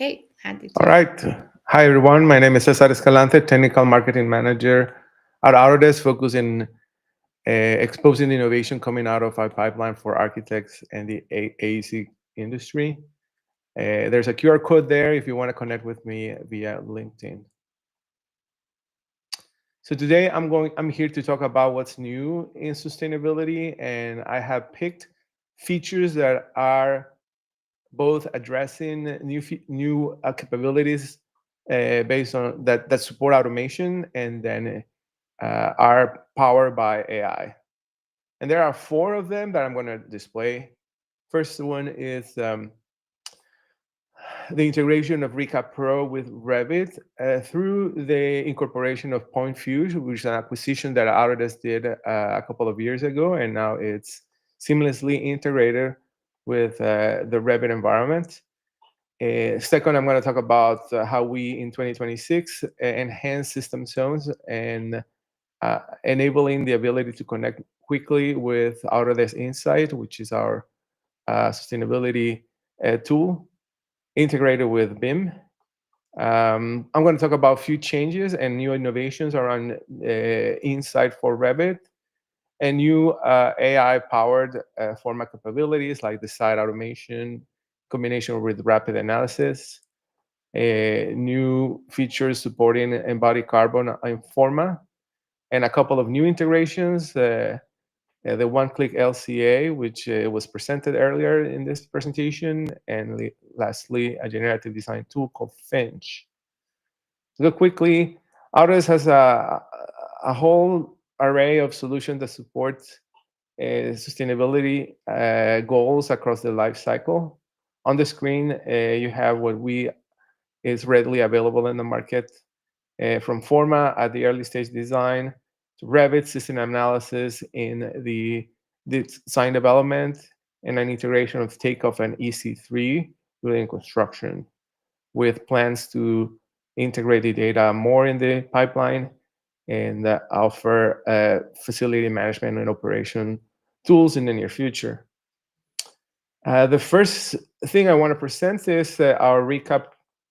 Okay, hand it All to you. right. Hi, everyone. My name is Cesar Escalante, Technical Marketing Manager at Autodesk, focusing exposing the innovation coming out of our pipeline for architects and the AEC industry. There's a QR code there if you want to connect with me via LinkedIn. So today I'm here to talk about what's new in sustainability, and I have picked features that are both addressing new capabilities based on that support automation and then are powered by AI. And there are four of them that I'm going to display. First one is the integration of Recap Pro with Revit through the incorporation of Point Fusion, which is an acquisition that Autodesk did a couple of years ago, and now it's seamlessly integrated with the Revit environment. Second, I'm going to talk about how we, in 2026, enhance system zones and enabling the ability to connect quickly with Autodesk Insight, which is our sustainability tool, integrated with BIM. I'm going to talk about a few changes and new innovations around Insight for Revit and new AI-powered Forma capabilities like the site automation, combination with rapid analysis, new features supporting embodied carbon in Forma, and a couple of new integrations. The One Click LCA, which was presented earlier in this presentation, and lastly, a generative design tool called Finch. To go quickly, Autodesk has a whole array of solutions that support sustainability goals across the life cycle. On the screen, you have what we is readily available in the market, from Forma at the early stage design to Revit system analysis in the design development, and an integration of takeoff and EC3 within construction, with plans to integrate the data more in the pipeline and offer facility management and operation tools in the near future. The first thing I want to present is our Recap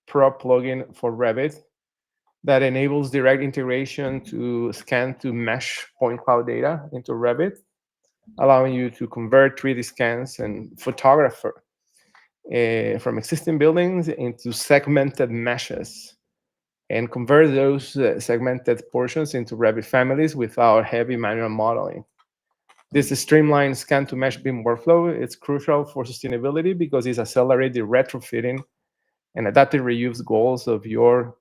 Pro plugin for Revit that enables direct integration to scan-to-mesh point cloud data into Revit, allowing you to convert 3D scans and photographer from existing buildings into segmented meshes and convert those segmented portions into Revit families without heavy manual modeling. This streamlined scan-to-mesh BIM workflow is crucial for sustainability because it accelerates the retrofitting and adaptive reuse goals of your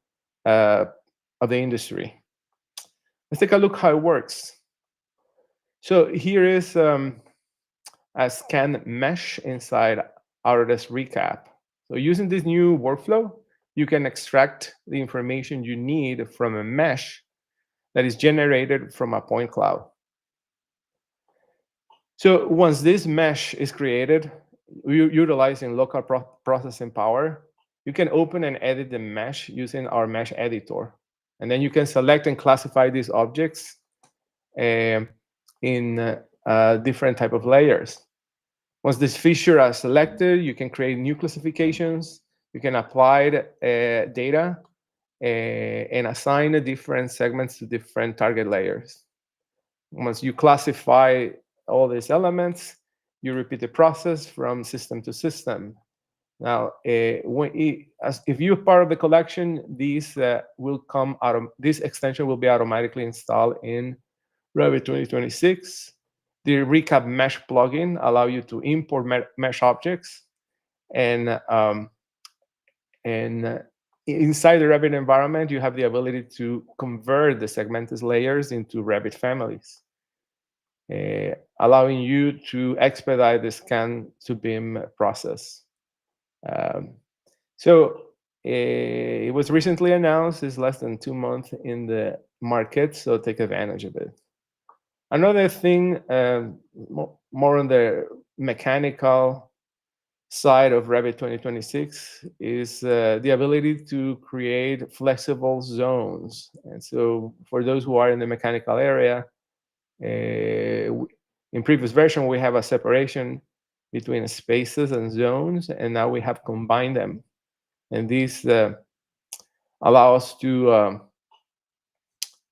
of the industry. Let's take a look how it works. So here is a scan mesh inside Autodesk Recap. So using this new workflow, you can extract the information you need from a mesh that is generated from a point cloud. So once this mesh is created, utilizing local processing power, you can open and edit the mesh using our mesh editor. And then you can select and classify these objects in different type of layers. Once this feature are selected, you can create new classifications. You can apply data and assign the different segments to different target layers. Once you classify all these elements, you repeat the process from system to system. Now, if you're part of the collection, these will come out of this extension will be automatically installed in Revit 2026. The Recap Mesh plugin allow you to import mesh objects, and inside the Revit environment, you have the ability to convert the segmented layers into Revit families, allowing you to expedite the scan-to-BIM process. So it was recently announced. It's less than 2 months in the market, so take advantage of it. Another thing, more on the mechanical side of Revit 2026, is the ability to create flexible zones. And so for those who are in the mechanical area, in previous version, we have a separation between spaces and zones, and now we have combined them. And these allow us to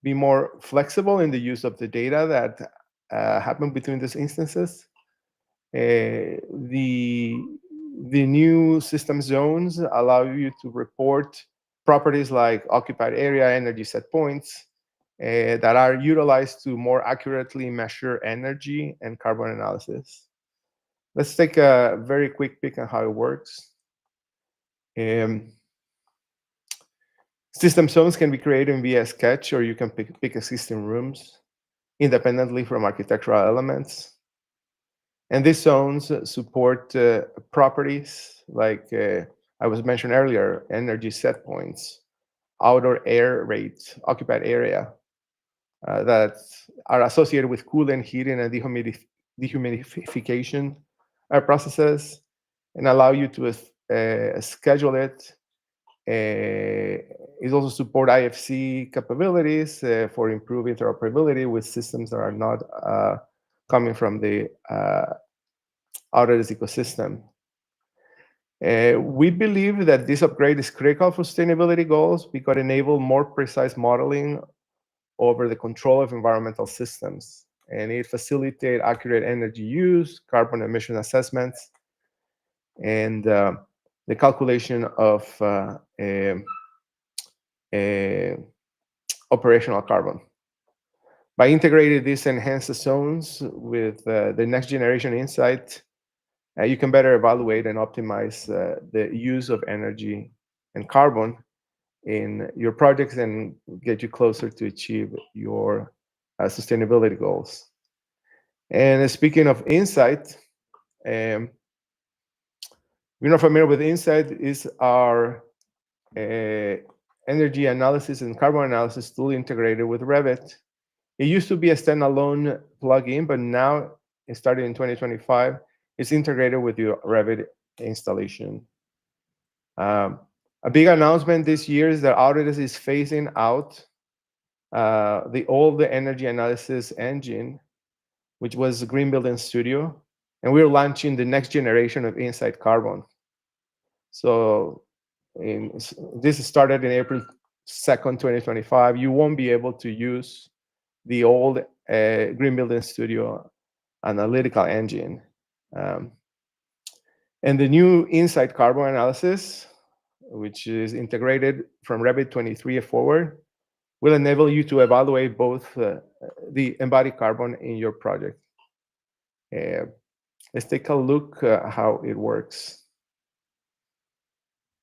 be more flexible in the use of the data that happen between these instances. The new system zones allow you to report properties like occupied area, energy set points that are utilized to more accurately measure energy and carbon analysis. Let's take a very quick peek at how it works. System zones can be created via sketch, or you can pick existing rooms independently from architectural elements. And these zones support properties like I was mentioned earlier, energy set points, outdoor air rate, occupied area that are associated with cooling, heating, and dehumidification processes, and allow you to schedule it. It also support IFC capabilities for improving interoperability with systems that are not coming from the Autodesk ecosystem. We believe that this upgrade is critical for sustainability goals because it enable more precise modeling over the control of environmental systems, and it facilitate accurate energy use, carbon emission assessments, and the calculation of operational carbon. By integrating these enhanced zones with the next generation insight, you can better evaluate and optimize the use of energy and carbon in your projects and get you closer to achieve your sustainability goals. And speaking of insight, we're not familiar with insight is our energy analysis and carbon analysis tool integrated with Revit. It used to be a standalone plugin, but now it started in 2025. It's integrated with your Revit installation. A big announcement this year is that Autodesk is phasing out the old energy analysis engine, which was Green Building Studio, and we're launching the next generation of Insight Carbon. So this started in April 2nd, 2025. You won't be able to use the old Green Building Studio analytical engine. And the new Insight Carbon analysis, which is integrated from Revit 23 forward, will enable you to evaluate both the embodied carbon in your project. Let's take a look at how it works.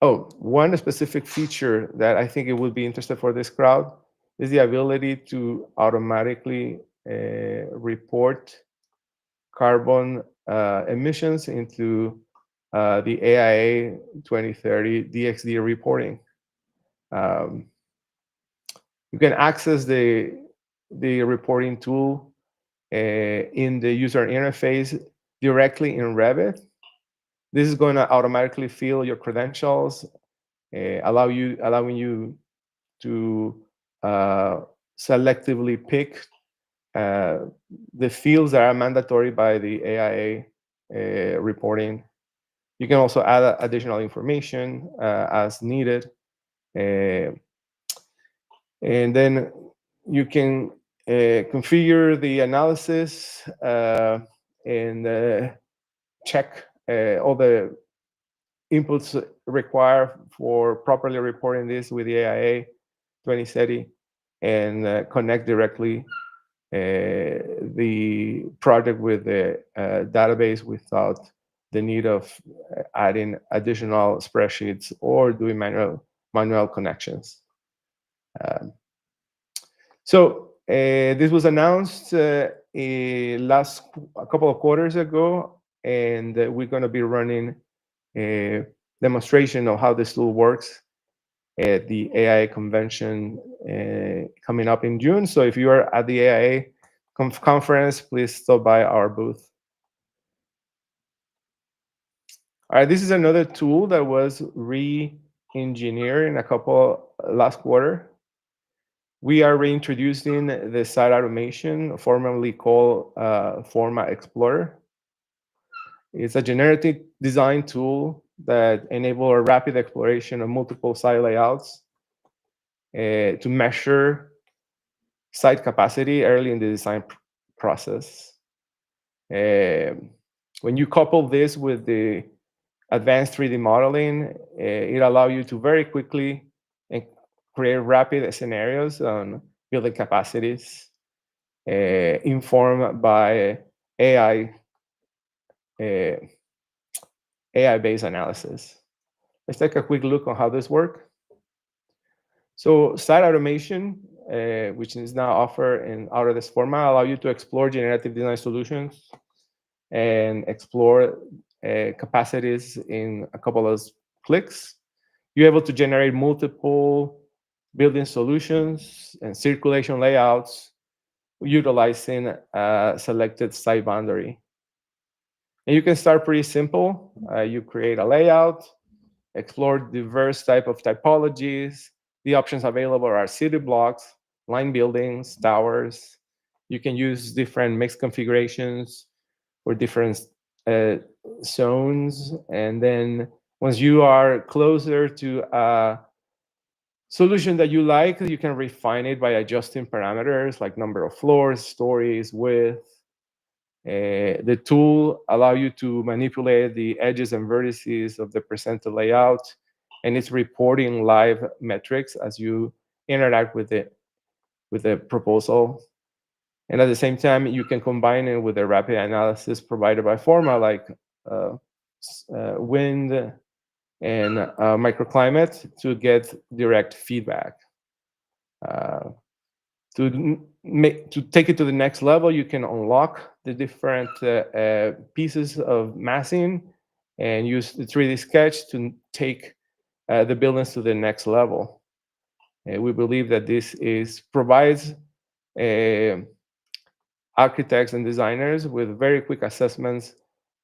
Oh, one specific feature that I think it would be interesting for this crowd is the ability to automatically report carbon emissions into the AIA 2030 DXD reporting. You can access the reporting tool in the user interface directly in Revit. This is going to automatically fill your credentials, allowing you to selectively pick the fields that are mandatory by the AIA reporting. You can also add additional information as needed. And then you can configure the analysis and check all the inputs required for properly reporting this with the AIA 2030 and connect directly the project with the database without the need of adding additional spreadsheets or doing manual connections. So this was announced a couple of quarters ago, and we're going to be running a demonstration of how this tool works at the AIA convention coming up in June. So if you are at the AIA conference, please stop by our booth. All right, this is another tool that was re-engineered in a couple last quarter. We are reintroducing the site automation, formerly called Forma Explorer. It's a generative design tool that enable a rapid exploration of multiple site layouts to measure site capacity early in the design process. When you couple this with the advanced 3D modeling, it allows you to very quickly create rapid scenarios on building capacities informed by AI AI-based analysis. Let's take a quick look on how this works. So site automation, which is now offered in Autodesk Forma, allow you to explore generative design solutions and explore capacities in a couple of clicks. You're able to generate multiple building solutions and circulation layouts utilizing a selected site boundary. And you can start pretty simple. You create a layout, explore diverse type of typologies. The options available are city blocks, line buildings, towers. You can use different mixed configurations for different zones. And then once you are closer to a solution that you like, you can refine it by adjusting parameters like number of floors, stories, width. The tool allows you to manipulate the edges and vertices of the presented layout, and it's reporting live metrics as you interact with the proposal. And at the same time, you can combine it with the rapid analysis provided by Forma, like wind and microclimate, to get direct feedback. To take it to the next level, you can unlock the different pieces of massing and use the 3D sketch to take the buildings to the next level. We believe that this provides architects and designers with very quick assessments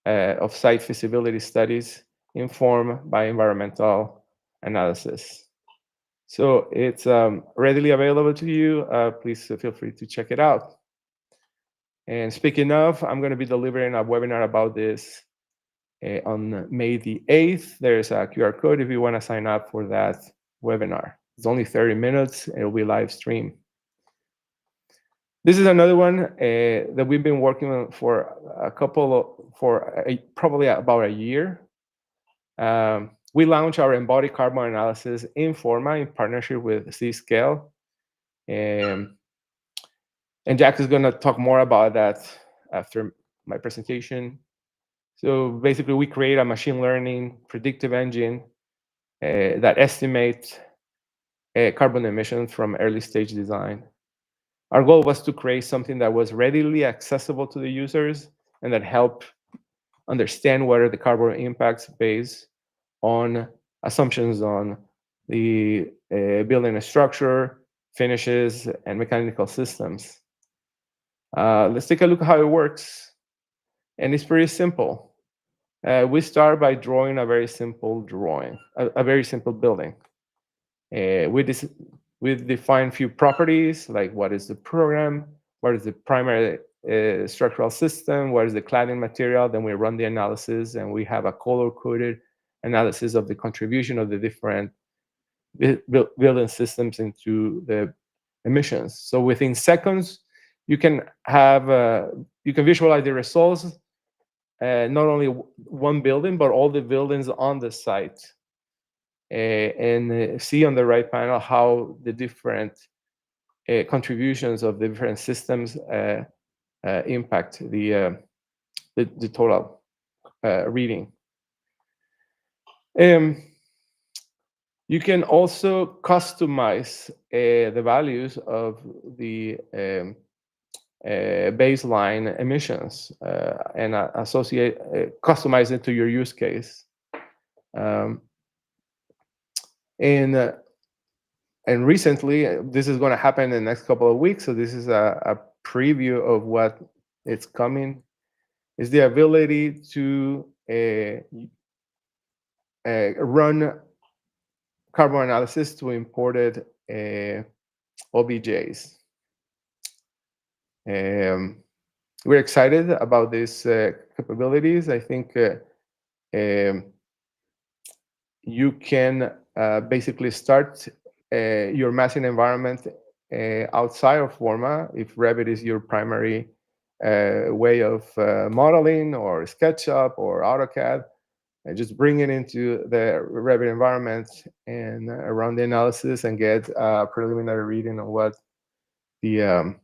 of site feasibility studies informed by environmental analysis. So it's readily available to you. Please feel free to check it out. And speaking of, I'm going to be delivering a webinar about this on May the 8th. There's a QR code if you want to sign up for that webinar. It's only 30 minutes. It'll be live stream. This is another one that we've been working on for probably about a year. We launched our embodied carbon analysis in Forma in partnership with C.Scale. And Jack is going to talk more about that after my presentation. So basically, we create a machine learning predictive engine that estimates carbon emissions from early stage design. Our goal was to create something that was readily accessible to the users and that helped understand what are the carbon impacts based on assumptions on the building structure, finishes, and mechanical systems. Let's take a look at how it works. And it's pretty simple. We start by drawing a very simple drawing, a very simple building. We define few properties, like what is the program, what is the primary structural system, what is the cladding material. Then we run the analysis, and we have a color-coded analysis of the contribution of the different building systems into the emissions. So within seconds, you can visualize the results, not only one building, but all the buildings on the site. And see on the right panel how the different contributions of the different systems impact the total reading. You can also customize the values of the baseline emissions and customize it to your use case. And recently, this is going to happen in the next couple of weeks. So this is a preview of what is coming. Is the ability to run carbon analysis to imported OBJs. We're excited about these capabilities. I think you can basically start your massing environment outside of Forma if Revit is your primary way of modeling, or SketchUp or AutoCAD, and just bring it into the Revit environment and run the analysis and get a preliminary reading on what the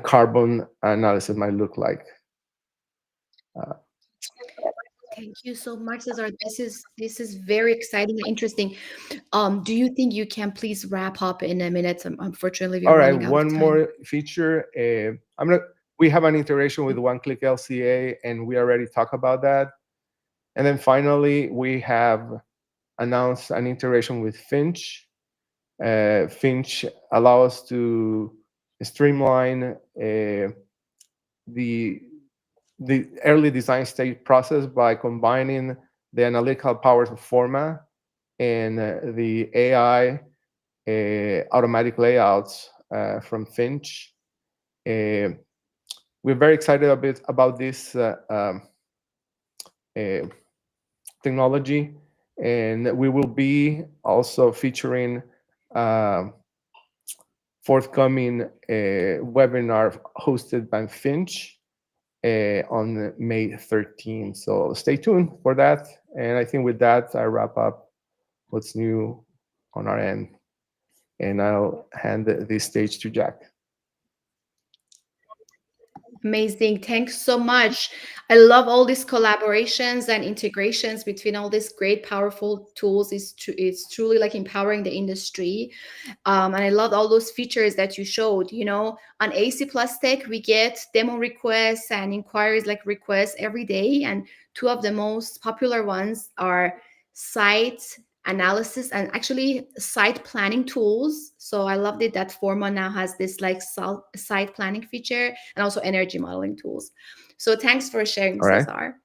carbon analysis might look like. Thank you so much, Cesar. This is very exciting and interesting. Do you think you can please wrap up in a minute? Unfortunately, we're All right, running out of one time. more feature. We have an integration with One Click LCA, and we already talked about that. And then finally, we have announced an integration with Finch. Finch allows us to streamline the early design stage process by combining the analytical powers of Forma and the AI automatic layouts from Finch. We're very excited a bit about this technology, and we will be also featuring forthcoming webinar hosted by Finch on May 13th. So stay tuned for that. And I think with that, I wrap up what's new on our end. And I'll hand this stage to Jack. Amazing. Thanks so much. I love all these collaborations and integrations between all these great, powerful tools. It's truly like empowering the industry. And I love all those features that you showed. On aec+tech, we get demo requests and inquiries like requests every day. And two of the most popular ones are site analysis and actually site planning tools. So I loved it that Forma now has this like site planning feature and also energy modeling tools. So thanks for sharing, All right. Cesar.